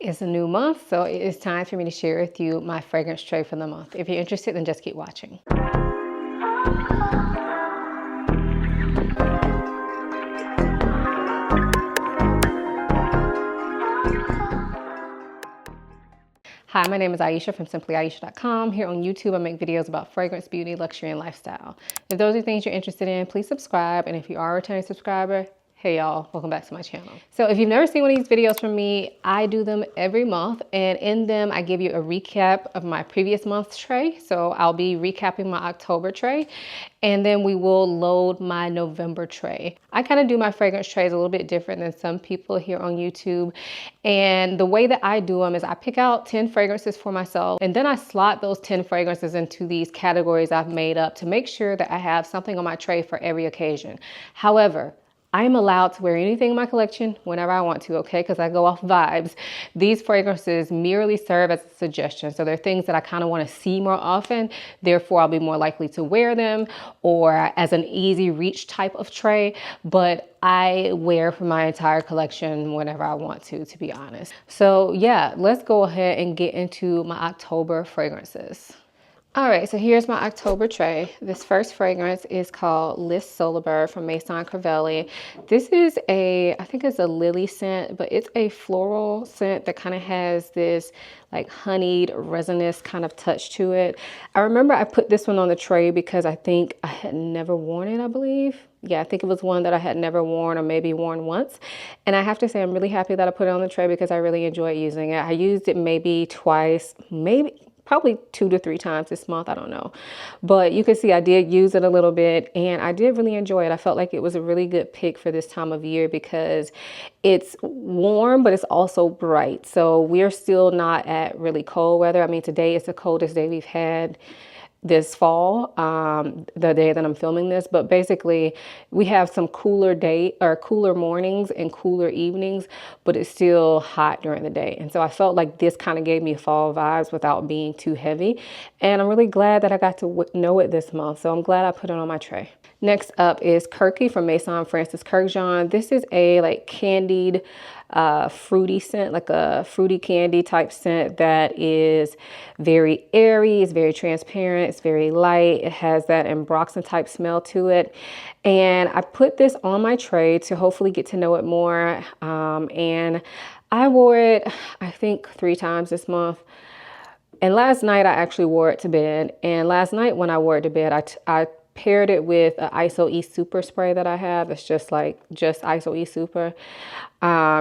It's a new month, so it is time for me to share with you my fragrance tray for the month. If you're interested, then just keep watching. Hi, my name is Ayesha from simplyayesha.com. Here on YouTube, I make videos about fragrance, beauty, luxury, and lifestyle. If those are things you're interested in, please subscribe. And if you are a returning subscriber, hey y'all, welcome back to my channel. So if you've never seen one of these videos from me, I do them every month, and in them I give you a recap of my previous month's tray. So I'll be recapping my October tray, and then we will load my November tray. I kind of do my fragrance trays a little bit different than some people here on YouTube. And the way that I do them is I pick out 10 fragrances for myself, and then I slot those 10 fragrances into these categories I've made up to make sure that I have something on my tray for every occasion. However, I'm allowed to wear anything in my collection whenever I want to, okay? Because I go off vibes. These fragrances merely serve as a suggestion. So they're things that I kind of want to see more often. Therefore, I'll be more likely to wear them, or as an easy reach type of tray. But I wear for my entire collection whenever I want to be honest. So yeah, let's go ahead and get into my October fragrances. All right, so here's my October tray. This first fragrance is called List Solar Bird from Maison. This is I think it's a lily scent, but it's a floral scent that kind of has this like honeyed resinous kind of touch to it. I remember I put this one on the tray because I think I had never worn it, I believe. Yeah, I think it was one that I had never worn or maybe worn once. And I have to say, I'm really happy that I put it on the tray because I really enjoy using it. I used it maybe twice, probably 2 to 3 times this month, I don't know. But you can see I did use it a little bit and I did really enjoy it. I felt like it was a really good pick for this time of year because it's warm, but it's also bright. So we're still not at really cold weather. I mean, today is the coldest day we've had this fall, the day that I'm filming this, but basically we have some cooler mornings and cooler evenings, but it's still hot during the day. And so I felt like this kind of gave me fall vibes without being too heavy. And I'm really glad that I got to know it this month. So I'm glad I put it on my tray. Next up is Kirky from Maison Francis Kurkdjian. This is a like candied, fruity scent, like a fruity candy type scent that is very airy, it's very transparent, it's very light, it has that ambroxan type smell to it. And I put this on my tray to hopefully get to know it more. And I wore it, I think 3 times this month. And last night I actually wore it to bed. And last night when I wore it to bed, I paired it with an ISO E Super spray that I have. It's just ISO E Super,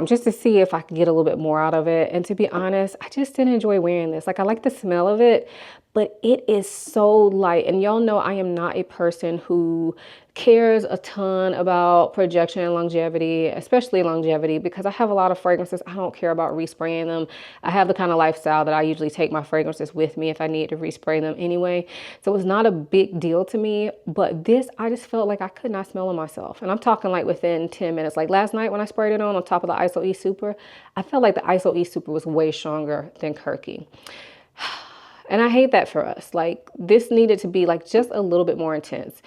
just to see if I could get a little bit more out of it. And to be honest, I just didn't enjoy wearing this. Like, I like the smell of it, but it is so light. And y'all know I am not a person who cares a ton about projection and longevity, especially longevity, because I have a lot of fragrances. I don't care about respraying them. I have the kind of lifestyle that I usually take my fragrances with me if I need to respray them anyway. So it's not a big deal to me, but this, I just felt like I could not smell it myself. And I'm talking like within 10 minutes. Like last night when I sprayed it on top of the ISO E Super, I felt like the ISO E Super was way stronger than Kirky. And I hate that for us. Like, this needed to be like just a little bit more intense.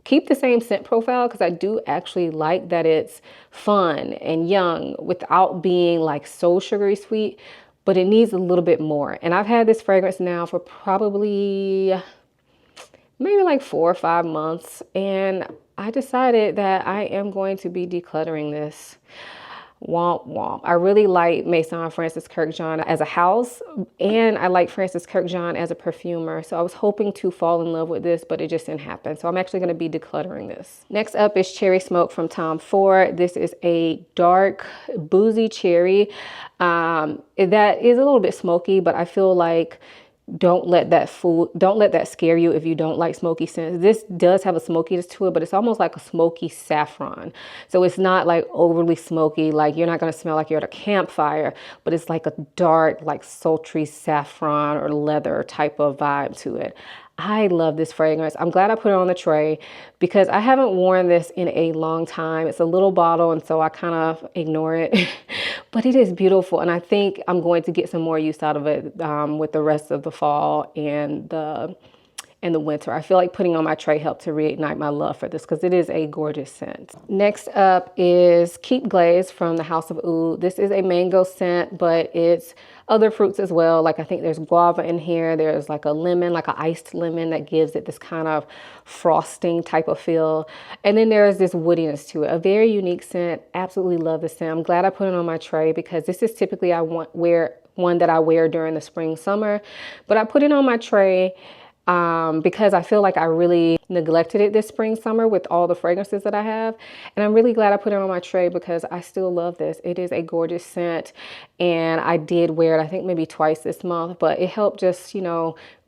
Keep the same scent profile, because I do actually like that it's fun and young without being like so sugary sweet, but it needs a little bit more. And I've had this fragrance now for probably maybe like 4 or 5 months, and I decided that I am going to be decluttering this. Womp womp. I really like Maison Francis Kurkdjian as a house, and I like Francis Kurkdjian as a perfumer. So I was hoping to fall in love with this, but it just didn't happen. So I'm actually going to be decluttering this. Next up is Cherry Smoke from Tom Ford. This is a dark, boozy cherry that is a little bit smoky, but I feel like don't let that scare you if you don't like smoky scents. This does have a smokiness to it, but it's almost like a smoky saffron. So it's not like overly smoky, like you're not going to smell like you're at a campfire, but it's like a dark, like sultry saffron or leather type of vibe to it. I love this fragrance. I'm glad I put it on the tray because I haven't worn this in a long time. It's a little bottle, and so I kind of ignore it, but it is beautiful. And I think I'm going to get some more use out of it with the rest of the fall and the in the winter. I feel like putting on my tray helped to reignite my love for this because it is a gorgeous scent. Next up is Keep Glaze from the House of Oud. This is a mango scent, but it's other fruits as well. Like I think there's guava in here. There's like a lemon, like an iced lemon that gives it this kind of frosting type of feel. And then there's this woodiness to it. A very unique scent. Absolutely love this scent. I'm glad I put it on my tray because this is typically one that I wear during the spring, summer. But I put it on my tray because I feel like I really neglected it this spring, summer with all the fragrances that I have. And I'm really glad I put it on my tray because I still love this. It is a gorgeous scent. And I did wear it, I think maybe twice this month, but it helped just,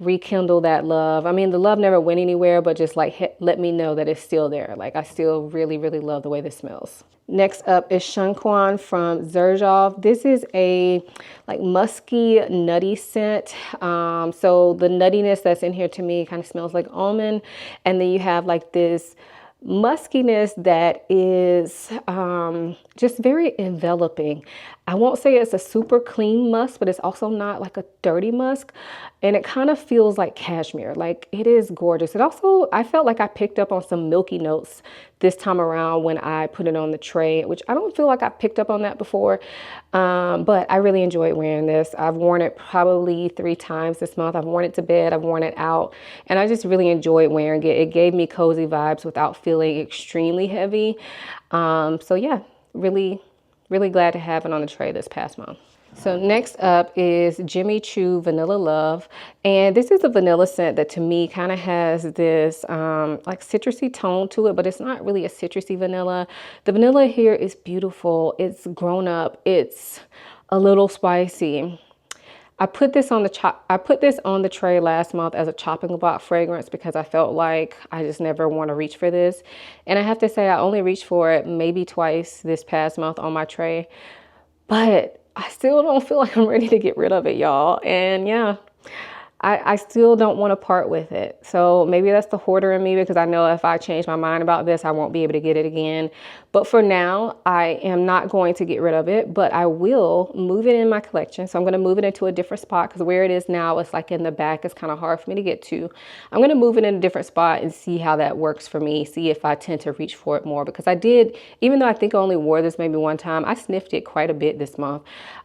rekindle that love. I mean, the love never went anywhere, but just like let me know that it's still there. Like I still really, really love the way this smells. Next up is Shunquan from Xerjoff. This is a like musky, nutty scent. So the nuttiness that's in here to me kind of smells like almond. And then you have like this muskiness that is just very enveloping. I won't say it's a super clean musk, but it's also not like a dirty musk. And it kind of feels like cashmere. Like it is gorgeous. It also, I felt like I picked up on some milky notes this time around when I put it on the tray, which I don't feel like I picked up on that before. But I really enjoyed wearing this. I've worn it probably 3 times this month. I've worn it to bed, I've worn it out, and I just really enjoyed wearing it. It gave me cozy vibes without feeling extremely heavy. So yeah, really glad to have it on the tray this past month. So next up is Jimmy Choo Vanilla Love. And this is a vanilla scent that to me kind of has this like citrusy tone to it, but it's not really a citrusy vanilla. The vanilla here is beautiful. It's grown up. It's a little spicy. I put this on the tray last month as a chopping block fragrance because I felt like I just never want to reach for this. And I have to say I only reached for it maybe twice this past month on my tray, but I still don't feel like I'm ready to get rid of it, y'all. And yeah, I still don't want to part with it. So maybe that's the hoarder in me because I know if I change my mind about this, I won't be able to get it again. But for now, I am not going to get rid of it, but I will move it in my collection. So I'm going to move it into a different spot because where it is now, it's like in the back. It's kind of hard for me to get to. I'm going to move it in a different spot and see how that works for me. See if I tend to reach for it more because I did, even though I think I only wore this maybe one time, I sniffed it quite a bit this month.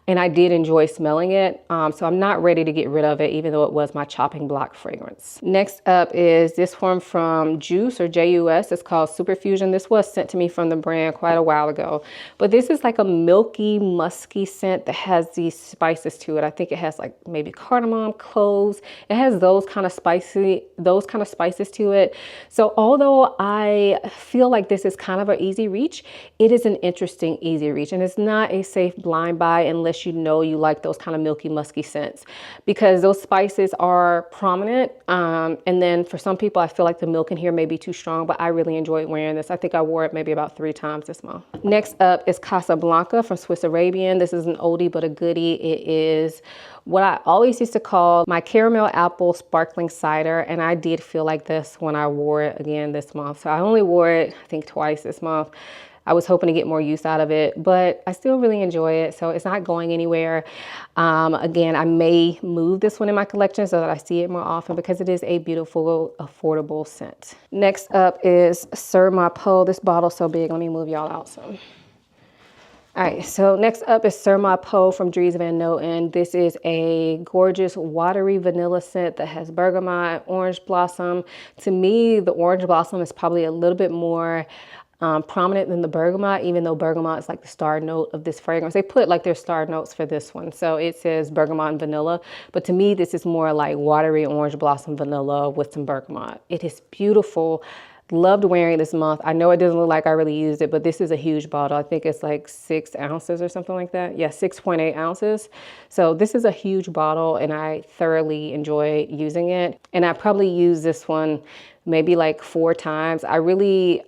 And I did enjoy smelling it. So I'm not ready to get rid of it, even though it was my chopping block fragrance. Next up is this one from Juice or Jus. It's called Superfusion. This was sent to me from the brand quite a while ago. But this is like a milky, musky scent that has these spices to it. I think it has like maybe cardamom, cloves. It has those kind of spices to it. So although I feel like this is kind of an easy reach, it is an interesting easy reach. And it's not a safe blind buy unless you know you like those kind of milky, musky scents because those spices are prominent. And then for some people, I feel like the milk in here may be too strong, but I really enjoyed wearing this. I think I wore it maybe about 3 times this month. Next up is Casablanca from Swiss Arabian. This is an oldie but a goodie. It is what I always used to call my caramel apple sparkling cider. And I did feel like this when I wore it again this month. So I only wore it, I think, twice this month. I was hoping to get more use out of it, but I still really enjoy it. So it's not going anywhere. Again, I may move this one in my collection so that I see it more often because it is a beautiful, affordable scent. Next up is Sur Ma Peau. This bottle's so big. Let me move y'all out some. All right, so next up is Sur Ma Peau from Dries Van Noten. This is a gorgeous watery vanilla scent that has bergamot, orange blossom. To me, the orange blossom is probably a little bit more prominent than the bergamot, even though bergamot is like the star note of this fragrance. They put like their star notes for this one. So it says bergamot and vanilla, but to me, this is more like watery orange blossom vanilla with some bergamot. It is beautiful. Loved wearing this month. I know it doesn't look like I really used it, but this is a huge bottle. I think it's like 6 ounces or something like that. Yeah, 6.8 ounces. So this is a huge bottle and I thoroughly enjoy using it. And I probably use this one maybe like 4 times. I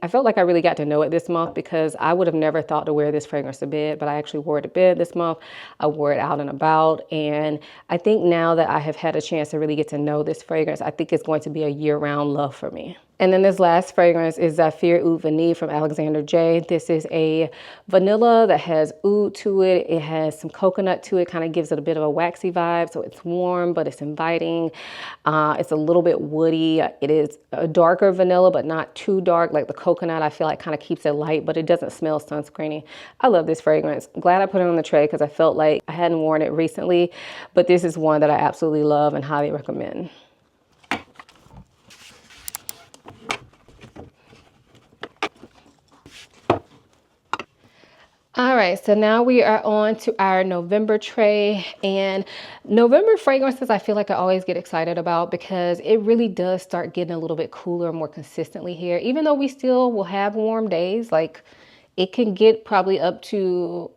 felt like I really got to know it this month because I would have never thought to wear this fragrance to bed, but I actually wore it to bed this month. I wore it out and about. And I think now that I have had a chance to really get to know this fragrance, I think it's going to be a year-round love for me. And then this last fragrance is Zafir Oud Vanille from Alexander J. This is a vanilla that has oud to it. It has some coconut to it, kind of gives it a bit of a waxy vibe. So it's warm, but it's inviting. It's a little bit woody. It is a darker vanilla, but not too dark. Like the coconut, I feel like kind of keeps it light, but it doesn't smell sunscreeny. I love this fragrance. Glad I put it on the tray because I felt like I hadn't worn it recently, but this is one that I absolutely love and highly recommend. All right, so now we are on to our November tray, and November fragrances I feel like I always get excited about because it really does start getting a little bit cooler more consistently here. Even though we still will have warm days, like it can get probably up to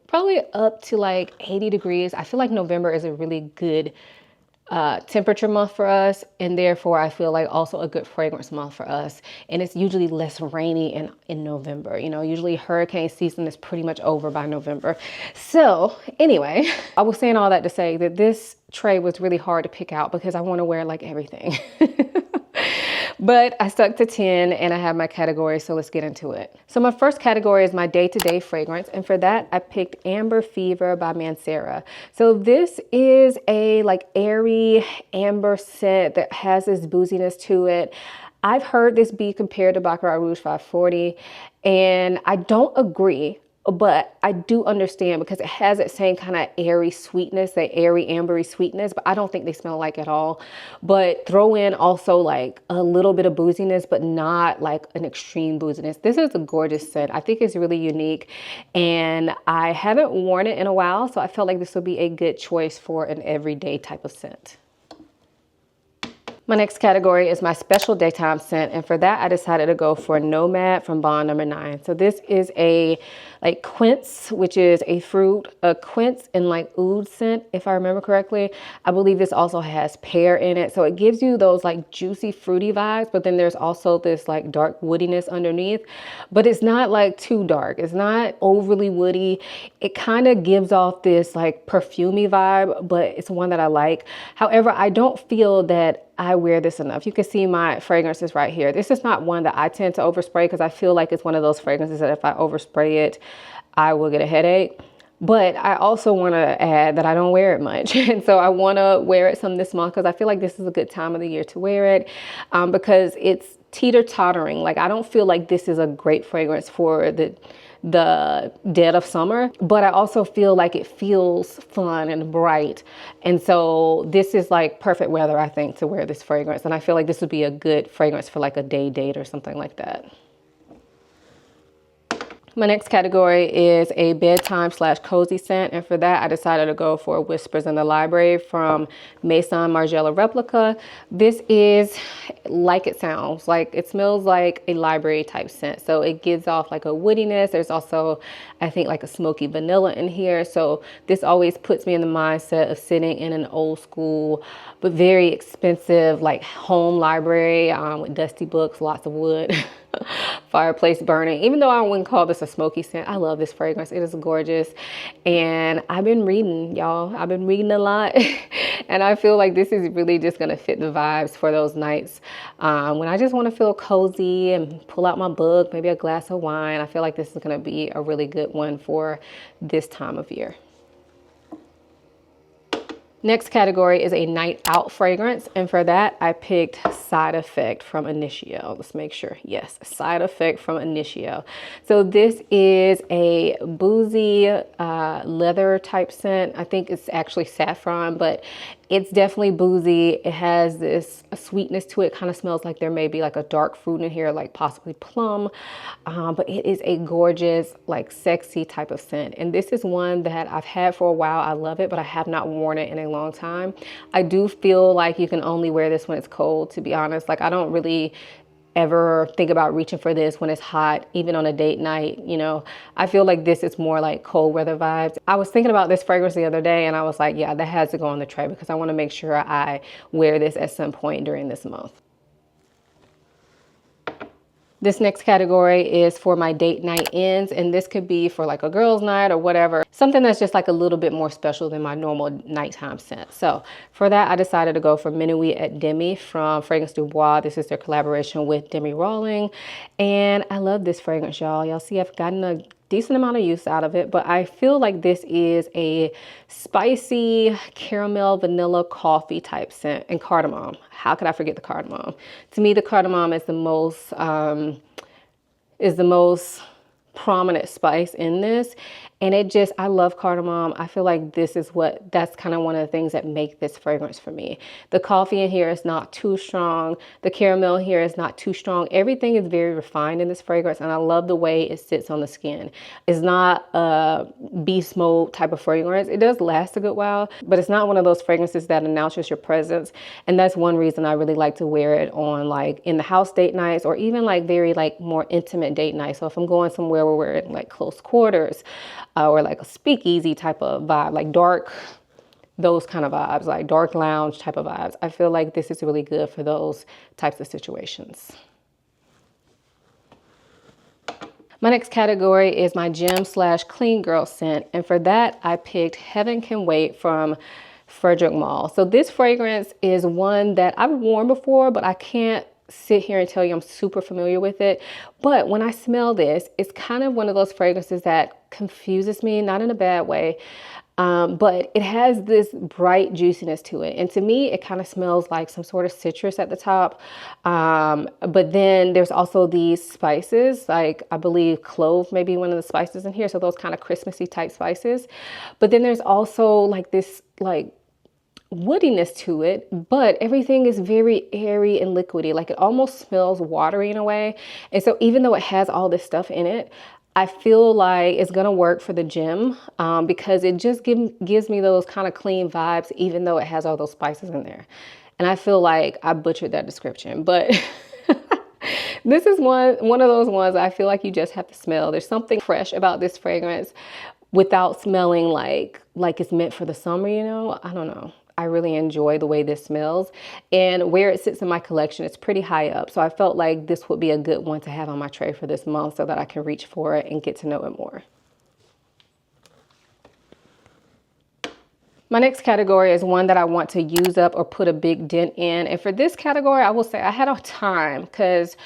like 80 degrees. I feel like November is a really good temperature month for us, and therefore I feel like also a good fragrance month for us. And it's usually less rainy in November. You know, usually hurricane season is pretty much over by November. So anyway, I was saying all that to say that this tray was really hard to pick out because I want to wear like everything. But I stuck to 10 and I have my category, so let's get into it. So my first category is my day-to-day fragrance, and for that I picked Amber Fever by Maison. So this is a like airy amber scent that has this booziness to it. I've heard this be compared to Baccarat Rouge 540, and I don't agree. But I do understand because it has that same kind of airy sweetness, that airy ambery sweetness, but I don't think they smell alike at all. But throw in also like a little bit of booziness, but not like an extreme booziness. This is a gorgeous scent. I think it's really unique, and I haven't worn it in a while, so I felt like this would be a good choice for an everyday type of scent. My next category is my special daytime scent, and for that I decided to go for Nomad from Bond No. 9. So this is a like quince, which is a fruit, a quince and like oud scent, if I remember correctly. I believe this also has pear in it, so it gives you those like juicy fruity vibes, but then there's also this like dark woodiness underneath, but it's not like too dark. It's not overly woody. It kind of gives off this like perfumey vibe, but it's one that I like. However, I don't feel that I wear this enough. You can see my fragrances right here. This is not one that I tend to overspray because I feel like it's one of those fragrances that if I overspray it, I will get a headache. But I also want to add that I don't wear it much. And so I want to wear it some this month because I feel like this is a good time of the year to wear it because it's teeter-tottering. Like I don't feel like this is a great fragrance for the dead of summer, but I also feel like it feels fun and bright. And so this is like perfect weather, I think, to wear this fragrance. And I feel like this would be a good fragrance for like a day date or something like that. My next category is a bedtime / cozy scent, and for that I decided to go for Whispers in the Library from Maison Margiela Replica. This is like it sounds, like it smells like a library type scent. So it gives off like a woodiness. There's also, I think, like a smoky vanilla in here. So this always puts me in the mindset of sitting in an old school but very expensive like home library with dusty books, lots of wood. Fireplace burning. Even though I wouldn't call this a smoky scent, I love this fragrance. It is gorgeous, and I've been reading, y'all. I've been reading a lot, and I feel like this is really just gonna fit the vibes for those nights when I just want to feel cozy and pull out my book, maybe a glass of wine. I feel like this is gonna be a really good one for this time of year. Next category is a night out fragrance, and for that I picked Side Effect from Initio. Let's make sure. Yes, Side Effect from Initio. So this is a boozy leather type scent. I think it's actually saffron, but it's definitely boozy. It has this sweetness to it. Kind of smells like there may be like a dark fruit in here, like possibly plum, but it is a gorgeous, like sexy type of scent. And this is one that I've had for a while. I love it, but I have not worn it in a long time. I do feel like you can only wear this when it's cold, to be honest. Like I don't really ever think about reaching for this when it's hot, even on a date night. You know, I feel like this is more like cold weather vibes. I was thinking about this fragrance the other day and I was like, yeah, that has to go on the tray because I want to make sure I wear this at some point during this month. This next category is for my date night ends, and this could be for like a girls' night or whatever. Something that's just like a little bit more special than my normal nighttime scent. So for that, I decided to go for Minuit at Demi from Fragrance Du Bois. This is their collaboration with Demi Rawling. And I love this fragrance, y'all. Y'all see I've gotten a decent amount of use out of it, but I feel like this is a spicy caramel vanilla coffee type scent, and cardamom. How could I forget the cardamom? To me, the cardamom is the most prominent spice in this, and I love cardamom. I feel like that's kind of one of the things that make this fragrance for me. The coffee in here is not too strong. The caramel here is not too strong. Everything is very refined in this fragrance, and I love the way it sits on the skin. It's not a beast mode type of fragrance. It does last a good while, but it's not one of those fragrances that announces your presence, and that's one reason I really like to wear it on like in the house date nights, or even like very like more intimate date nights. So if I'm going somewhere where we're in like close quarters, or like a speakeasy type of vibe, like dark, those kind of vibes, like dark lounge type of vibes. I feel like this is really good for those types of situations. My next category is my gym / clean girl scent. And for that, I picked Heaven Can Wait from Frederick Malle. So this fragrance is one that I've worn before, but I can't sit here and tell you I'm super familiar with it. But when I smell this, it's kind of one of those fragrances that confuses me, not in a bad way. But it has this bright juiciness to it. And to me, it kind of smells like some sort of citrus at the top. But then there's also these spices, like I believe clove may be one of the spices in here. So those kind of Christmassy type spices. But then there's also like this like woodiness to it, but everything is very airy and liquidy. Like it almost smells watery in a way. And so even though it has all this stuff in it, I feel like it's gonna work for the gym because it just gives me those kind of clean vibes, even though it has all those spices in there. And I feel like I butchered that description, but this is one of those ones I feel like you just have to smell. There's something fresh about this fragrance without smelling like it's meant for the summer, you know? I don't know. I really enjoy the way this smells, and where it sits in my collection, it's pretty high up. So I felt like this would be a good one to have on my tray for this month so that I can reach for it and get to know it more. My next category is one that I want to use up or put a big dent in. And for this category, I will say I had a time because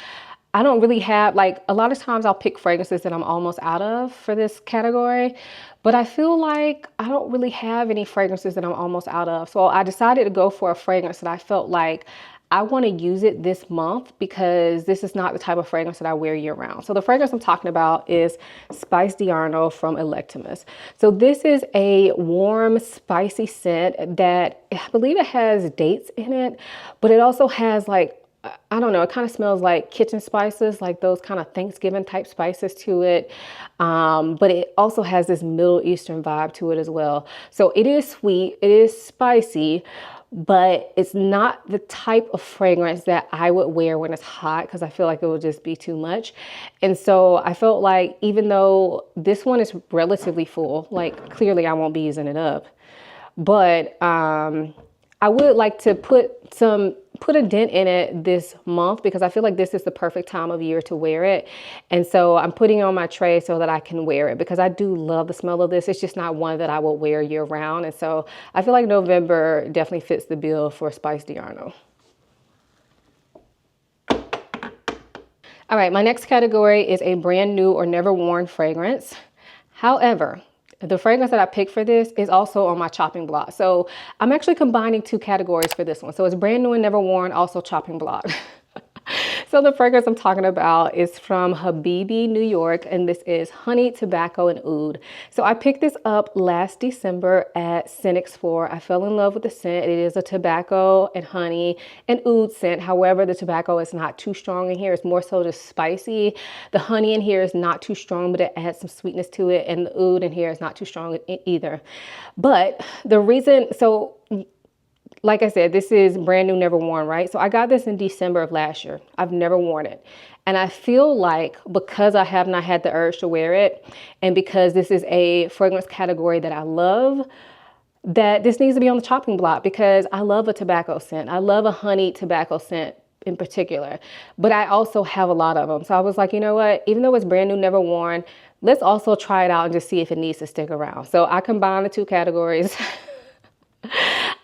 I don't really have, like, a lot of times I'll pick fragrances that I'm almost out of for this category, but I feel like I don't really have any fragrances that I'm almost out of. So I decided to go for a fragrance that I felt like I want to use it this month because this is not the type of fragrance that I wear year round. So the fragrance I'm talking about is Spice Diarno from Electimus. So this is a warm, spicy scent that I believe it has dates in it, but it also has like, I don't know, it kind of smells like kitchen spices, like those kind of Thanksgiving type spices to it. But it also has this Middle Eastern vibe to it as well. So it is sweet, it is spicy, but it's not the type of fragrance that I would wear when it's hot because I feel like it would just be too much. And so I felt like even though this one is relatively full, like clearly I won't be using it up, but I would like to put a dent in it this month because I feel like this is the perfect time of year to wear it. And so I'm putting it on my tray so that I can wear it because I do love the smell of this. It's just not one that I will wear year round. And so I feel like November definitely fits the bill for Spice Diarno. All right, my next category is a brand new or never worn fragrance. However, the fragrance that I picked for this is also on my chopping block. So I'm actually combining two categories for this one. So it's brand new and never worn, also chopping block. So the fragrance I'm talking about is from Habibi, New York, and this is Honey, Tobacco, and Oud. So I picked this up last December at Scent Explore. I fell in love with the scent. It is a tobacco and honey and oud scent. However, the tobacco is not too strong in here. It's more so just spicy. The honey in here is not too strong, but it adds some sweetness to it. And the oud in here is not too strong either. But the reason, so like I said, this is brand new, never worn, right? So I got this in December of last year. I've never worn it. And I feel like because I have not had the urge to wear it, and because this is a fragrance category that I love, that this needs to be on the chopping block because I love a tobacco scent. I love a honey tobacco scent in particular, but I also have a lot of them. So I was like, you know what, even though it's brand new, never worn, let's also try it out and just see if it needs to stick around. So I combine the two categories.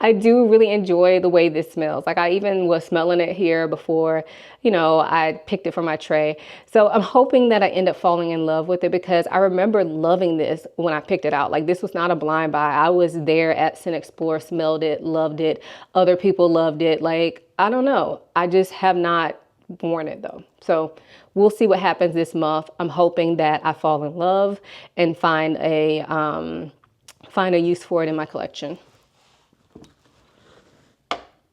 I do really enjoy the way this smells. Like I even was smelling it here before, you know, I picked it from my tray. So I'm hoping that I end up falling in love with it, because I remember loving this when I picked it out. Like this was not a blind buy. I was there at Scent Explore, smelled it, loved it. Other people loved it. Like, I don't know. I just have not worn it though. So we'll see what happens this month. I'm hoping that I fall in love and find a use for it in my collection.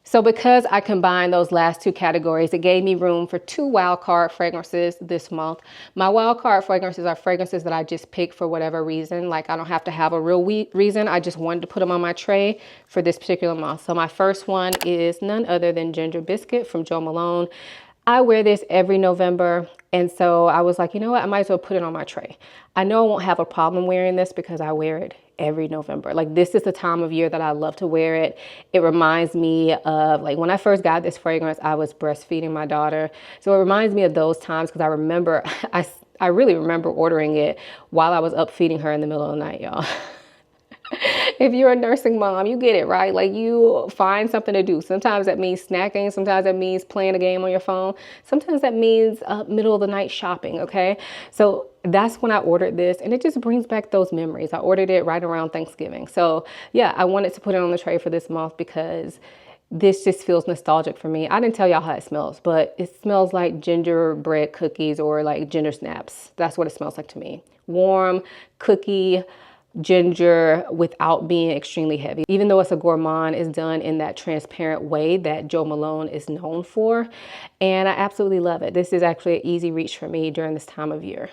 So because I combined those last two categories, it gave me room for 2 wild card fragrances this month. My wild card fragrances are fragrances that I just picked for whatever reason. Like I don't have to have a real reason. I just wanted to put them on my tray for this particular month. So my first one is none other than Ginger Biscuit from Jo Malone. I wear this every November, and so I was like, you know what, I might as well put it on my tray. I know I won't have a problem wearing this because I wear it every November. Like this is the time of year that I love to wear it. It reminds me of like when I first got this fragrance, I was breastfeeding my daughter. So it reminds me of those times, because I remember, I really remember ordering it while I was up feeding her in the middle of the night, y'all. If you're a nursing mom, you get it, right? Like you find something to do. Sometimes that means snacking. Sometimes that means playing a game on your phone. Sometimes that means middle of the night shopping, okay? So that's when I ordered this, and it just brings back those memories. I ordered it right around Thanksgiving. So yeah, I wanted to put it on the tray for this month because this just feels nostalgic for me. I didn't tell y'all how it smells, but it smells like gingerbread cookies or like ginger snaps. That's what it smells like to me. Warm, cookie, ginger without being extremely heavy. Even though it's a gourmand, it's done in that transparent way that Jo Malone is known for. And I absolutely love it. This is actually an easy reach for me during this time of year.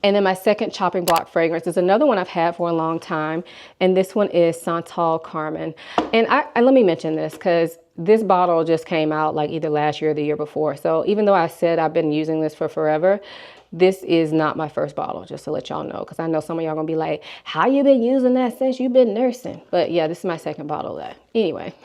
And then my second chopping block fragrance is another one I've had for a long time. And this one is Santal Carmen. And let me mention this because this bottle just came out like either last year or the year before. So even though I said I've been using this for forever, this is not my first bottle, just to let y'all know, because I know some of y'all gonna be like, how you been using that since you've been nursing? But yeah, this is my second bottle of that. Anyway.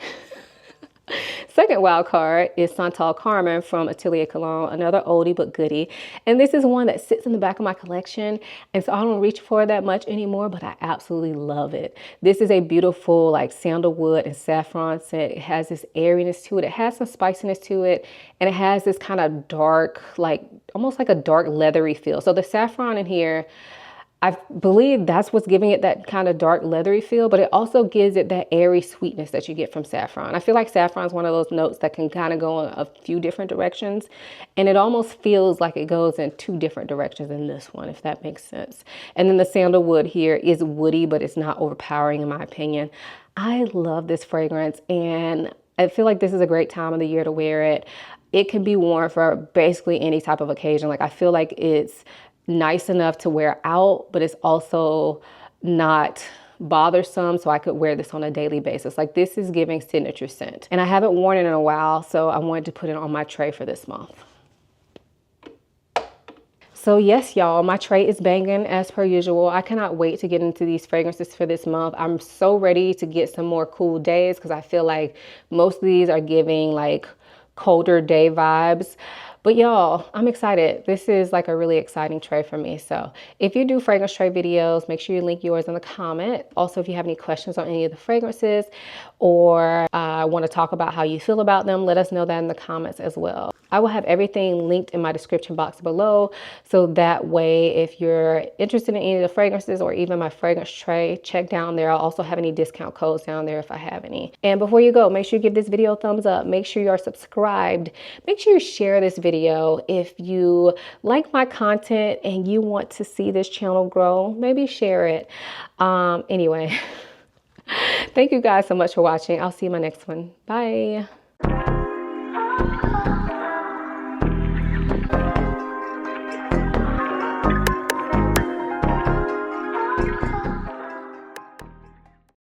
Second wild card is Santal Carmen from Atelier Cologne, another oldie but goodie. And this is one that sits in the back of my collection. And so I don't reach for it that much anymore, but I absolutely love it. This is a beautiful like sandalwood and saffron scent. It has this airiness to it. It has some spiciness to it. And it has this kind of dark, like almost like a dark leathery feel. So the saffron in here, I believe that's what's giving it that kind of dark leathery feel, but it also gives it that airy sweetness that you get from saffron. I feel like saffron is one of those notes that can kind of go in a few different directions, and it almost feels like it goes in 2 different directions in this one, if that makes sense. And then the sandalwood here is woody, but it's not overpowering in my opinion. I love this fragrance, and I feel like this is a great time of the year to wear it. It can be worn for basically any type of occasion. Like I feel like it's nice enough to wear out, but it's also not bothersome, so I could wear this on a daily basis. Like this is giving signature scent, and I haven't worn it in a while, so I wanted to put it on my tray for this month. So yes, y'all, my tray is banging as per usual. I cannot wait to get into these fragrances for this month. I'm so ready to get some more cool days because I feel like most of these are giving like colder day vibes. But y'all, I'm excited. This is like a really exciting tray for me. So if you do fragrance tray videos, make sure you link yours in the comment. Also, if you have any questions on any of the fragrances or want to talk about how you feel about them, let us know that in the comments as well. I will have everything linked in my description box below. So that way, if you're interested in any of the fragrances or even my fragrance tray, check down there. I'll also have any discount codes down there if I have any. And before you go, make sure you give this video a thumbs up. Make sure you are subscribed. Make sure you share this video. If you like my content and you want to see this channel grow, maybe share it. Anyway, thank you guys so much for watching. I'll see you in my next one. Bye.